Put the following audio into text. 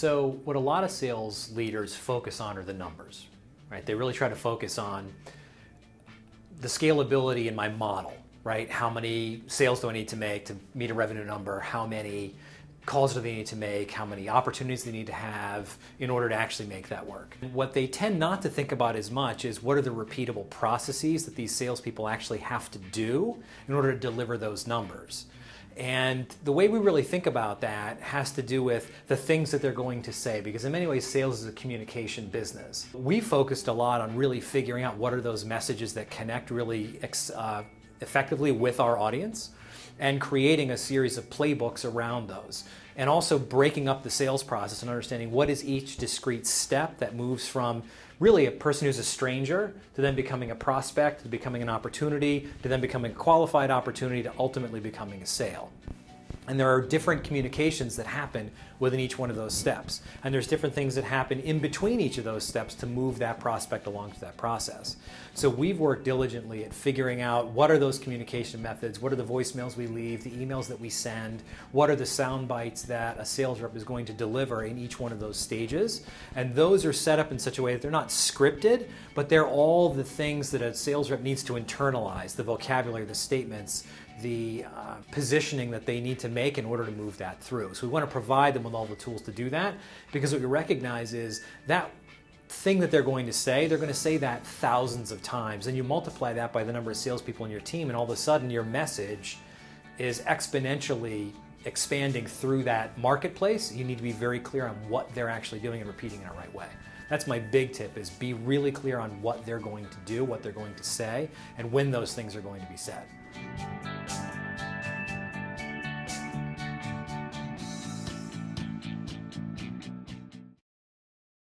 So what a lot of sales leaders focus on are the numbers, right? They really try to focus on the scalability in my model, right? How many sales do I need to make to meet a revenue number? How many calls do they need to make? How many opportunities they need to have in order to actually make that work? And what they tend not to think about as much is what are the repeatable processes that these salespeople actually have to do in order to deliver those numbers. And the way we really think about that has to do with the things that they're going to say, because in many ways sales is a communication business. We focused a lot on really figuring out what are those messages that connect really effectively with our audience, and creating a series of playbooks around those. And also breaking up the sales process and understanding what is each discrete step that moves from really a person who's a stranger to then becoming a prospect, to becoming an opportunity, to then becoming a qualified opportunity, to ultimately becoming a sale. And there are different communications that happen within each one of those steps. And there's different things that happen in between each of those steps to move that prospect along to that process. So we've worked diligently at figuring out what are those communication methods, what are the voicemails we leave, the emails that we send, what are the sound bites that a sales rep is going to deliver in each one of those stages. And those are set up in such a way that they're not scripted, but they're all the things that a sales rep needs to internalize, the vocabulary, the statements, the positioning that they need to make in order to move that through. So we want to provide them with all the tools to do that, because what we recognize is that thing that they're going to say that thousands of times. And you multiply that by the number of salespeople in your team, and all of a sudden your message is exponentially expanding through that marketplace. You need to be very clear on what they're actually doing and repeating in the right way. That's my big tip, is be really clear on what they're going to do, what they're going to say, and when those things are going to be said.